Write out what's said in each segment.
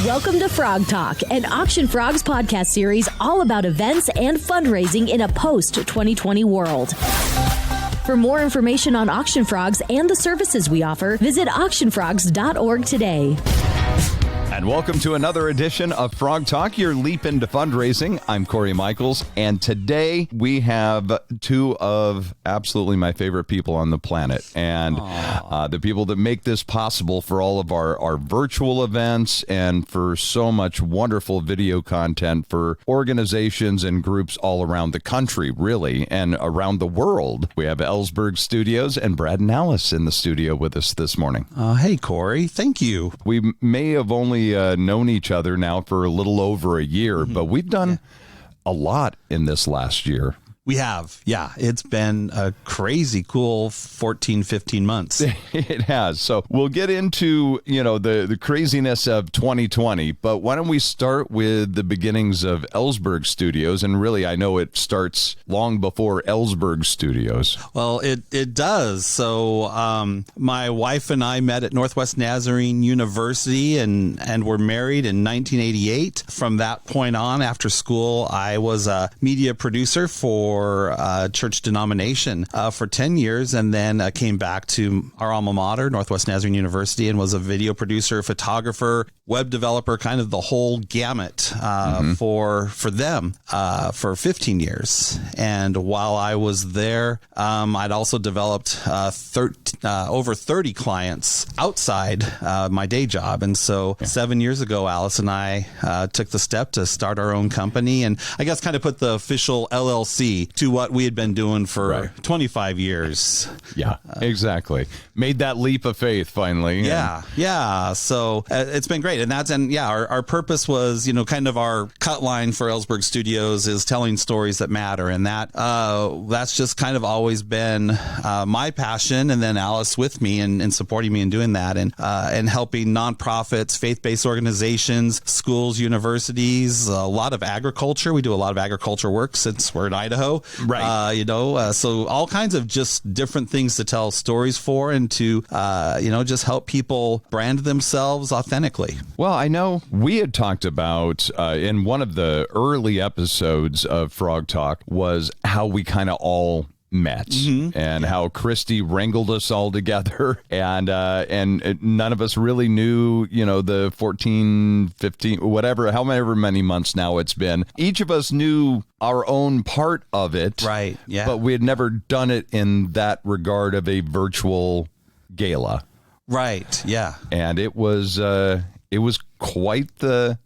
Welcome to Frog Talk, an Auction Frogs podcast series all about events and fundraising in a post-2020 world. For more information on Auction Frogs and the services we offer, visit auctionfrogs.org today. And welcome to another edition of Frog Talk, your leap into fundraising. I'm Corey Michaels, and today we have two of absolutely my favorite people on the planet, and the people that make this possible for all of our virtual events and for so much wonderful video content for organizations and groups all around the country, really, and around the world. We have Ellsberg Studios and Brad and Alice in the studio with us this morning. Hey, Corey. Thank you. We may have only known each other now for a little over a year, but we've done a lot in this last year. We have. Yeah. It's been a crazy cool 14, 15 months. It has. So we'll get into, the craziness of 2020, but why don't we start with the beginnings of Ellsberg Studios? And really, I know it starts long before Ellsberg Studios. Well, it does. So my wife and I met at Northwest Nazarene University and were married in 1988. From that point on, after school, I was a media producer for church denomination for 10 years, and then came back to our alma mater, Northwest Nazarene University, and was a video producer, photographer, web developer, kind of the whole gamut for them for 15 years. And while I was there, I'd also developed over 30 clients outside my day job. And so 7 years ago, Alice and I took the step to start our own company, and I guess kind of put the official LLC to what we had been doing for 25 years. Yeah, exactly. Made that leap of faith finally. Yeah. So it's been great. And our purpose was, kind of our cut line for Ellsberg Studios is telling stories that matter. And that's just kind of always been my passion. And then Alice with me and supporting me in doing that and helping nonprofits, faith-based organizations, schools, universities, a lot of agriculture. We do a lot of agriculture work since we're in Idaho. Right. So all kinds of just different things to tell stories for and to, just help people brand themselves authentically. Well, I know we had talked about in one of the early episodes of Frog Talk was how we kind of all met and how Christy wrangled us all together and none of us really knew, the 14, 15, whatever, however many months now it's been. Each of us knew our own part of it. Right. Yeah. But we had never done it in that regard of a virtual gala. Right. Yeah. And it was quite the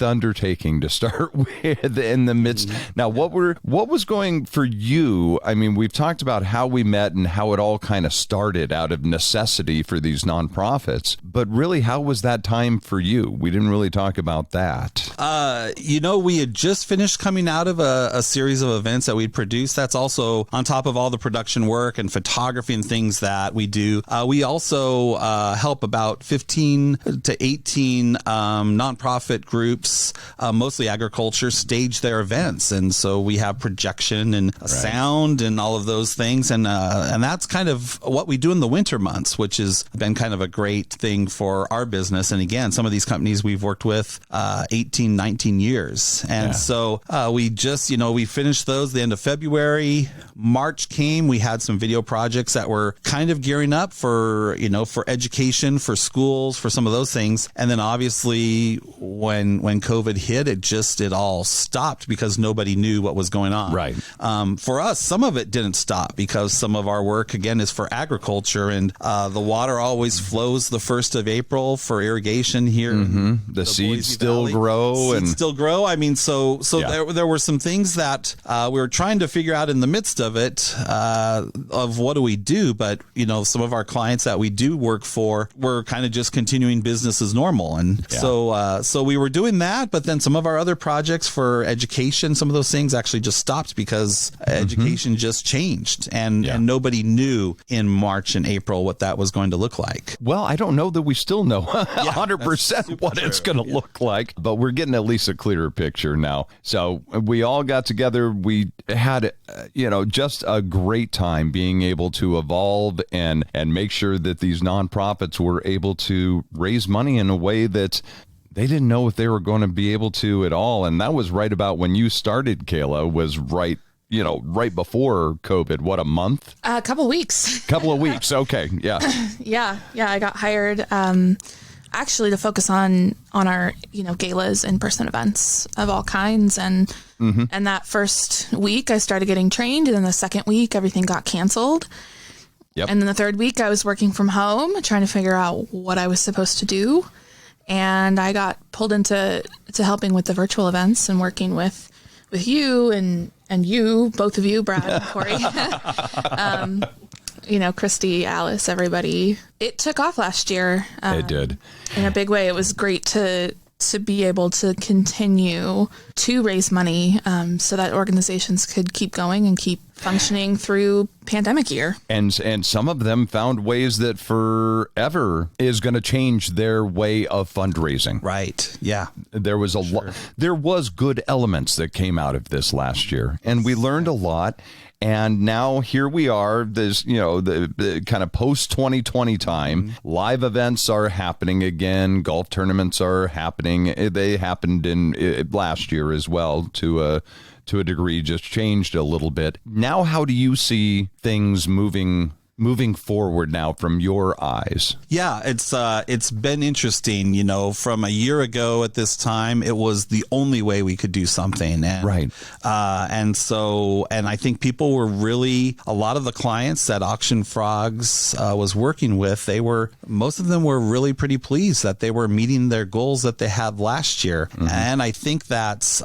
undertaking to start with in the midst. Now, what was going for you? I mean, we've talked about how we met and how it all kind of started out of necessity for these nonprofits, but really, how was that time for you? We didn't really talk about that. We had just finished coming out of a series of events that we'd produced. That's also on top of all the production work and photography and things that we do. We also help about 15 to 18 nonprofit groups, mostly agriculture, stage their events. And so we have projection and sound and all of those things. And that's kind of what we do in the winter months, which has been kind of a great thing for our business. And again, some of these companies we've worked with 18, 19 years. And so we just, we finished those the end of February. March came, we had some video projects that were kind of gearing up for education, for schools, for some of those things. And then obviously when COVID hit, it all stopped because nobody knew what was going on. Right. For us, some of it didn't stop because some of our work, again, is for agriculture, and the water always flows the 1st of April for irrigation here. The seeds still grow. I mean, so there were some things that we were trying to figure out in the midst of it, of what do we do? But, some of our clients that we do work for were kind of just continuing business as normal. And so we were doing that, but then some of our other projects for education, some of those things actually just stopped because education just changed and nobody knew in March and April what that was going to look like. Well, I don't know that we still know 100% what it's going to look like, but we're getting at least a clearer picture now. So we all got together. We had, just a great time being able to evolve and make sure that these nonprofits were able to raise money in a way that they didn't know if they were going to be able to at all. And that was right about when you started, Kayla, was right before COVID. What, a month? A couple of weeks. Couple of weeks. Okay. Yeah. Yeah. I got hired actually to focus on our, galas, in-person events of all kinds. And that first week I started getting trained. And then the second week, everything got canceled. Yep. And then the third week I was working from home, trying to figure out what I was supposed to do. And I got pulled into helping with the virtual events and working with you and you, both of you, Brad and Corey. Christy, Alice, everybody. It took off last year. It did. In a big way. It was great to be able to continue to raise money so that organizations could keep going and keep functioning through pandemic year. And some of them found ways that forever is going to change their way of fundraising. Right. Yeah. There was there was good elements that came out of this last year, and we learned a lot. And now here we are, this, the kind of post 2020 time. Live events are happening again. Golf tournaments are happening. They happened in last year as well to a degree, just changed a little bit. Now, how do you see things moving forward now from your eyes? Yeah, it's been interesting. From a year ago at this time, it was the only way we could do something. And, right. And I think people were really, a lot of the clients that Auction Frogs was working with, most of them were really pretty pleased that they were meeting their goals that they had last year. And I think that's,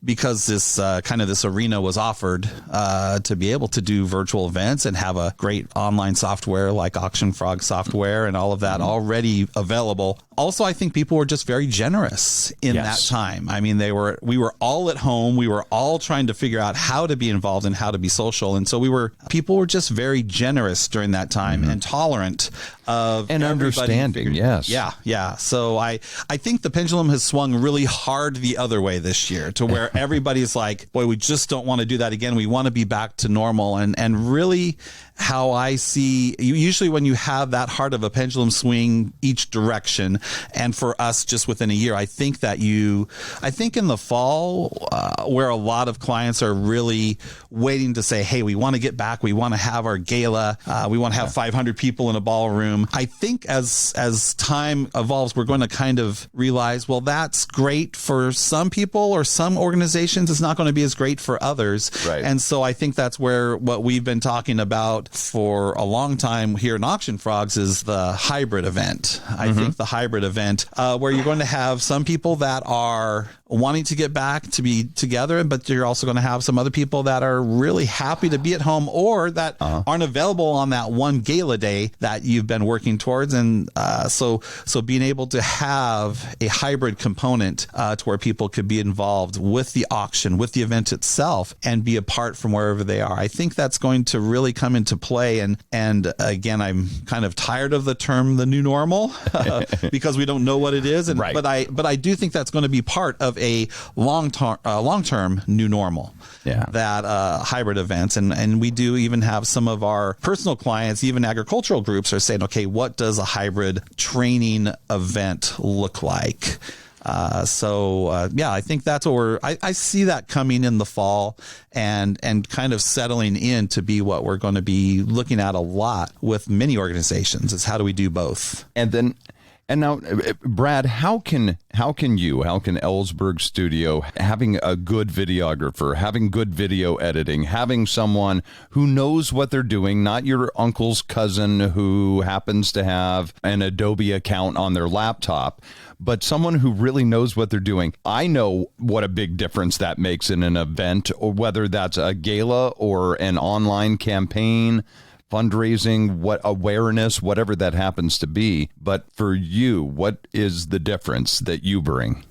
because this arena was offered to be able to do virtual events and have a great online software like Auction Frog software and all of that already available. Also, I think people were just very generous in that time. I mean, we were all at home. We were all trying to figure out how to be involved and how to be social. And so people were just very generous during that time and tolerant of and understanding. Yes. Yeah. Yeah. So I think the pendulum has swung really hard the other way this year to where everybody's like, boy, we just don't want to do that again. We want to be back to normal. And really how I see, usually when you have that hard of a pendulum swing each direction, and for us just within a year, I think in the fall, where a lot of clients are really waiting to say, hey, we want to get back, we want to have our gala, we want to have 500 people in a ballroom. I think as time evolves, we're going to kind of realize, well, that's great for some people or some organizations. It's not going to be as great for others. Right. And so I think that's where what we've been talking about for a long time here in Auction Frogs is the hybrid event. I think the hybrid event where you're going to have some people that are wanting to get back to be together, but you're also going to have some other people that are really happy to be at home or that aren't available on that one gala day that you've been working towards. And so being able to have a hybrid component to where people could be involved with the auction, with the event itself, and be apart from wherever they are. I think that's going to really come into play. And again, I'm kind of tired of the term the new normal because we don't know what it is. And, but I do think that's going to be part of a long-term new normal. Yeah. That hybrid events. And we do even have some of our personal clients, even agricultural groups, are saying, okay, what does a hybrid training event look like? I think that's what I see that coming in the fall and kind of settling in to be what we're going to be looking at a lot with many organizations is how do we do both? And now, Brad, how can Ellsberg Studio, having a good videographer, having good video editing, having someone who knows what they're doing, not your uncle's cousin who happens to have an Adobe account on their laptop, but someone who really knows what they're doing. I know what a big difference that makes in an event, or whether that's a gala or an online campaign, fundraising, what awareness, whatever that happens to be. But for you, what is the difference that you bring?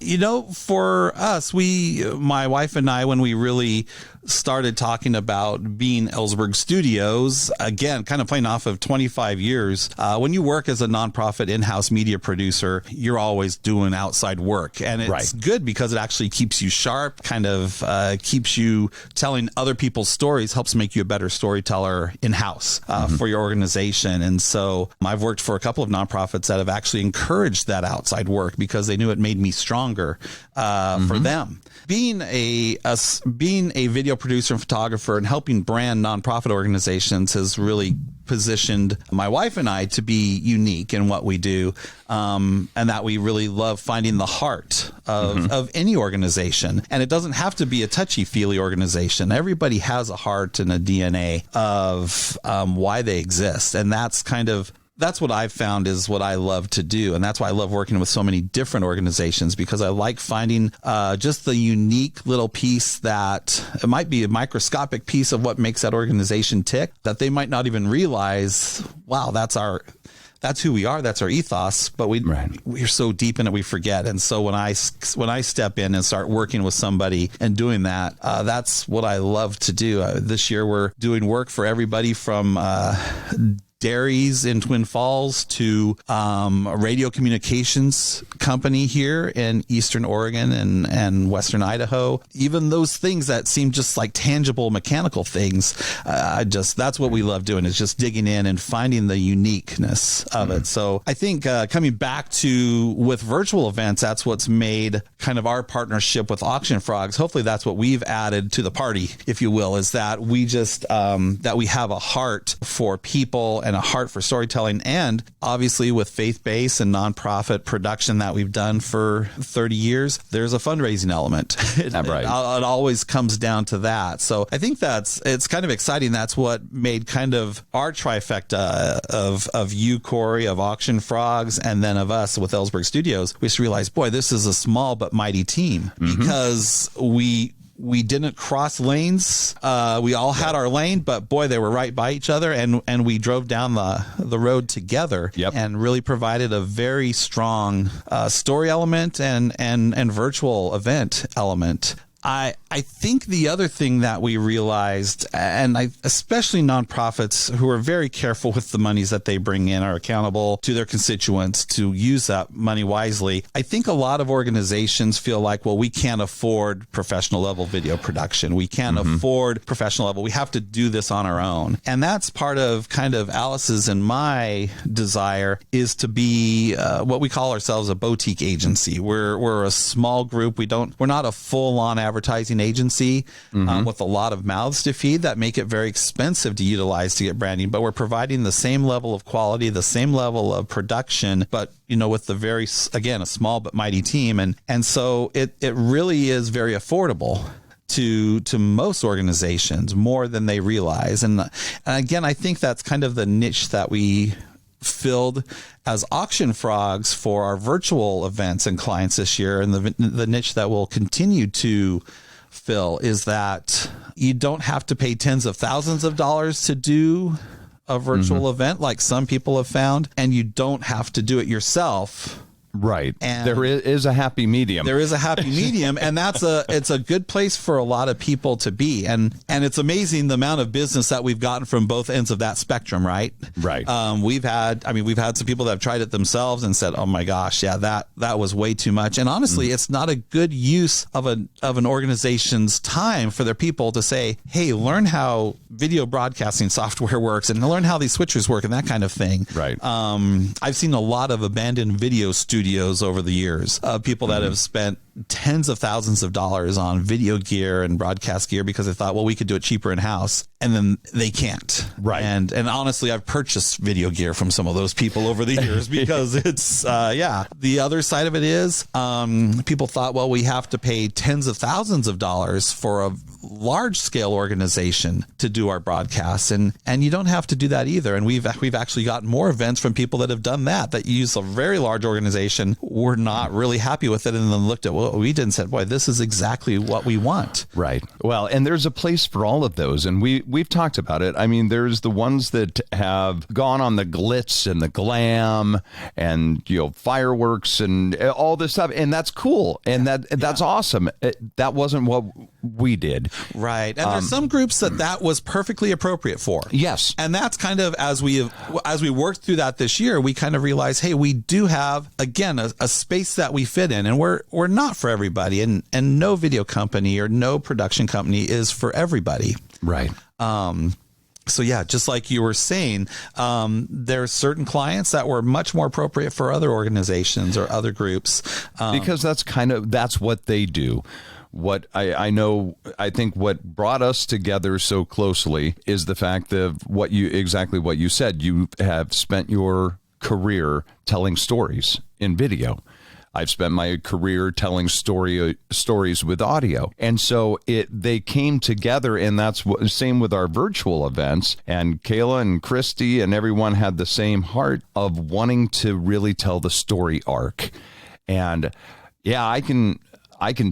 For us, my wife and I, when we really started talking about being Ellsberg Studios, again, kind of playing off of 25 years. When you work as a nonprofit in-house media producer, you're always doing outside work. And it's good because it actually keeps you sharp, kind of keeps you telling other people's stories, helps make you a better storyteller in-house for your organization. And so I've worked for a couple of nonprofits that have actually encouraged that outside work because they knew it made me stronger for them. Being a video producer and photographer and helping brand nonprofit organizations has really positioned my wife and I to be unique in what we do, and that we really love finding the heart of any organization. And it doesn't have to be a touchy-feely organization. Everybody has a heart and a DNA of why they exist. And that's what I've found is what I love to do. And that's why I love working with so many different organizations, because I like finding just the unique little piece that it might be a microscopic piece of what makes that organization tick that they might not even realize, wow, that's who we are. That's our ethos. But we're so deep in it, we forget. And so when I step in and start working with somebody and doing that, that's what I love to do. This year, we're doing work for everybody from dairies in Twin Falls to a radio communications company here in Eastern Oregon and Western Idaho. Even those things that seem just like tangible mechanical things, that's what we love doing, is just digging in and finding the uniqueness of it. So I think coming back to with virtual events, that's what's made kind of our partnership with Auction Frogs. Hopefully that's what we've added to the party, if you will, is that we just that we have a heart for people and a heart for storytelling. And obviously with faith-based and nonprofit production that we've done for 30 years, there's a fundraising element. It always comes down to that. So I think it's kind of exciting. That's what made kind of our trifecta of you, Corey, of Auction Frogs, and then of us with Ellsberg Studios. We just realized, boy, this is a small but mighty team, because we didn't cross lanes. We all had our lane, but boy, they were right by each other, and we drove down the road together and really provided a very strong story element and virtual event element. I think the other thing that we realized, and especially nonprofits who are very careful with the monies that they bring in, are accountable to their constituents to use that money wisely. I think a lot of organizations feel like, well, we can't afford professional level video production. We can't afford professional level. We have to do this on our own. And that's part of kind of Alice's and my desire, is to be what we call ourselves a boutique agency. We're a small group. We're not a full-on advertising agency with a lot of mouths to feed that make it very expensive to utilize to get branding, but we're providing the same level of quality, the same level of production, but with the a small but mighty team. And so it really is very affordable to most organizations, more than they realize. And again, I think that's kind of the niche that we filled as Auction Frogs for our virtual events and clients this year. And the niche that we'll continue to fill is that you don't have to pay tens of thousands of dollars to do a virtual event like some people have found, and you don't have to do it yourself. Right. And there is a happy medium. There is a happy medium, and it's a good place for a lot of people to be. And it's amazing the amount of business that we've gotten from both ends of that spectrum, right? Right. We've had some people that have tried it themselves and said, "Oh my gosh, yeah, that was way too much." And honestly, it's not a good use of an organization's time for their people to say, "Hey, learn how video broadcasting software works and learn how these switchers work," and that kind of thing. Right. I've seen a lot of abandoned video studios over the years, people that have spent tens of thousands of dollars on video gear and broadcast gear because they thought, well, we could do it cheaper in house, and then they can't. Right. And honestly, I've purchased video gear from some of those people over the years because it's the other side of it is people thought, well, we have to pay tens of thousands of dollars for a large scale organization to do our broadcasts, and you don't have to do that either. And we've actually gotten more events from people that have done that use a very large organization, were not really happy with it, and then looked at what we did and said, boy, this is exactly what we want. Right. Well, and there's a place for all of those, and we've talked about it. I mean, there's the ones that have gone on the glitz and the glam and fireworks and all this stuff, and that's cool, and that's awesome. That wasn't what we did. Right. And there's some groups that was perfectly appropriate for. Yes. And that's kind of, as we worked through that this year, we kind of realized, hey, we do have, again, a space that we fit in, and we're not for everybody, and no video company or no production company is for everybody. Right. So yeah, just like you were saying, there are certain clients that were much more appropriate for other organizations or other groups. Because that's what they do. What I think what brought us together so closely is the fact of exactly what you said. You have spent your career telling stories in video. I've spent my career telling stories with audio. And so they came together, and that's same with our virtual events. And Kayla and Christy and everyone had the same heart of wanting to really tell the story arc. And yeah, I can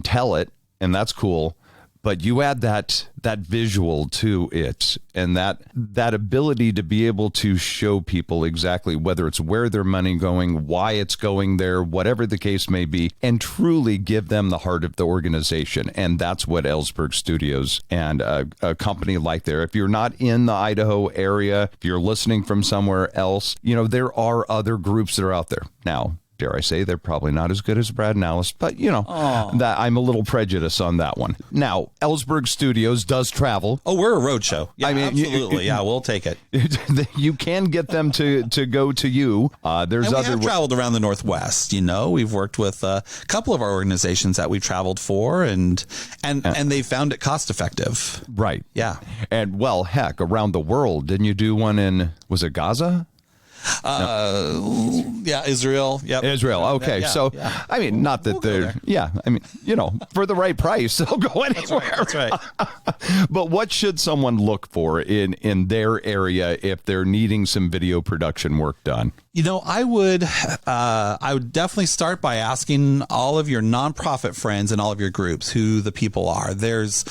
tell it, and that's cool. But you add that visual to it, and that ability to be able to show people exactly whether it's where their money going, why it's going there, whatever the case may be, and truly give them the heart of the organization. And that's what Ellsberg Studios and a company like there. If you're not in the Idaho area, if you're listening from somewhere else, there are other groups that are out there. Now, dare I say, they're probably not as good as Brad and Alice, but that I'm a little prejudiced on that one. Now, Ellsberg Studios does travel. Oh, we're a road show. Yeah, I mean, absolutely. Yeah, we'll take it. You can get them to go to you. There's we have traveled around the Northwest. We've worked with a couple of our organizations that we've traveled for, and they found it cost effective. Right. Yeah. And well, heck, around the world. Didn't you do one was it Gaza? Yeah, Israel. Yep. Israel. Okay. Yeah. I mean, not that they're, I mean, for the right price, they'll go anywhere. That's right. But what should someone look for in their area if they're needing some video production work done? I would definitely start by asking all of your nonprofit friends and all of your groups who the people are. There's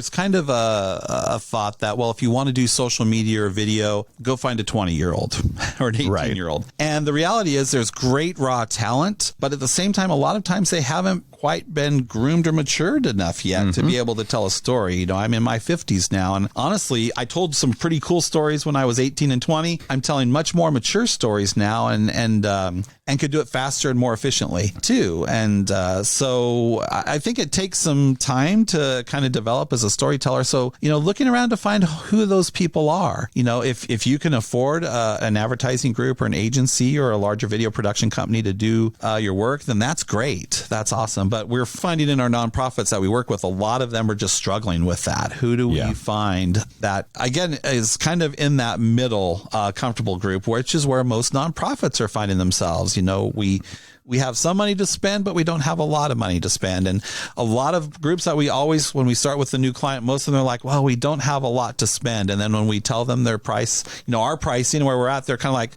kind of a thought that, well, if you want to do social media or video, go find a 20-year-old or an 18-year-old. Right. And the reality is there's great raw talent, but at the same time, a lot of times they haven't quite been groomed or matured enough yet to be able to tell a story. I'm in my 50s now, and honestly, I told some pretty cool stories when I was 18 and 20. I'm telling much more mature stories now, and could do it faster and more efficiently too. And so I think it takes some time to kind of develop as a storyteller. So, looking around to find who those people are. If you can afford an advertising group or an agency or a larger video production company to do your work, then that's great. That's awesome. But we're finding in our nonprofits that we work with, a lot of them are just struggling with that. Who do we find that, again, is kind of in that middle comfortable group, which is where most nonprofits are finding themselves. We have some money to spend, but we don't have a lot of money to spend. And a lot of groups that we always, when we start with the new client, most of them are like, well, we don't have a lot to spend. And then when we tell them their price, our pricing, where we're at, they're kind of like,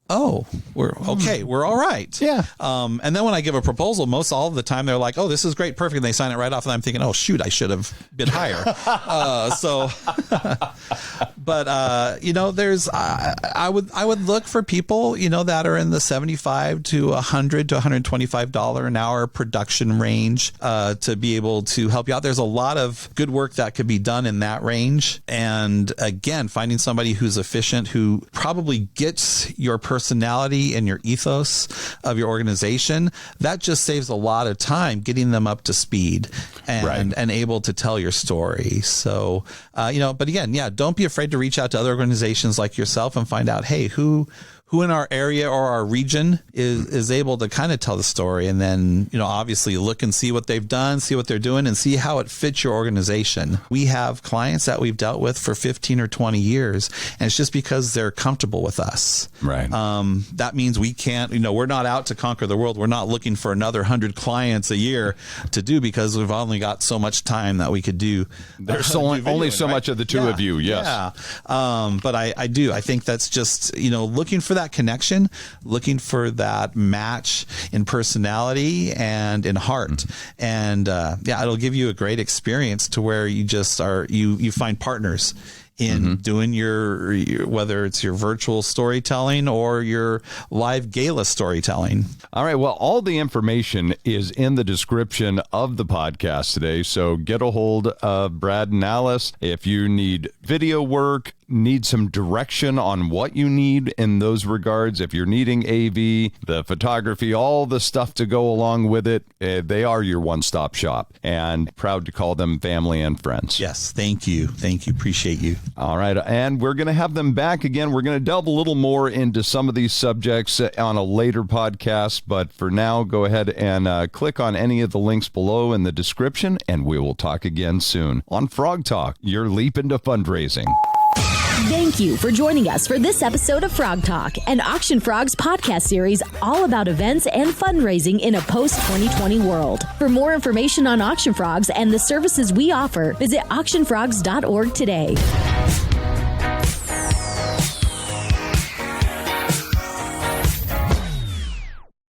oh, we're okay. We're all right. Yeah. And then when I give a proposal, most all of the time they're like, oh, this is great. Perfect. And they sign it right off. And I'm thinking, oh, shoot, I should have bid higher. But I would look for people, that are in the $75 to $100 to $125 an hour production range, to be able to help you out. There's a lot of good work that could be done in that range. And again, finding somebody who's efficient, who probably gets your personality and your ethos of your organization, that just saves a lot of time getting them up to speed and able to tell your story. So, but again, don't be afraid to reach out to other organizations like yourself and find out, hey, who in our area or our region is able to kind of tell the story, and then, obviously look and see what they've done, see what they're doing, and see how it fits your organization. We have clients that we've dealt with for 15 or 20 years, and it's just because they're comfortable with us. Right. That means we can't, we're not out to conquer the world. We're not looking for another 100 clients a year to do, because we've only got so much time that we could do. There's only so much of the two of you. Yes. Yeah. But I think that's just, looking for that connection, looking for that match in personality and in heart. And it'll give you a great experience to where you just you find partners in doing your, whether it's your virtual storytelling or your live gala storytelling. All right. Well, all the information is in the description of the podcast today. So get a hold of Brad and Alice. If you need video work, need some direction on what you need in those regards, if you're needing AV, the photography, all the stuff to go along with it, they are your one-stop shop, and proud to call them family and friends. Yes. Thank you. Thank you. Appreciate you. All right. And we're going to have them back again. We're going to delve a little more into some of these subjects on a later podcast. But for now, go ahead and click on any of the links below in the description, and we will talk again soon on Frog Talk, your leap into fundraising. Thank you for joining us for this episode of Frog Talk, an Auction Frogs podcast series all about events and fundraising in a post-2020 world. For more information on Auction Frogs and the services we offer, visit auctionfrogs.org today.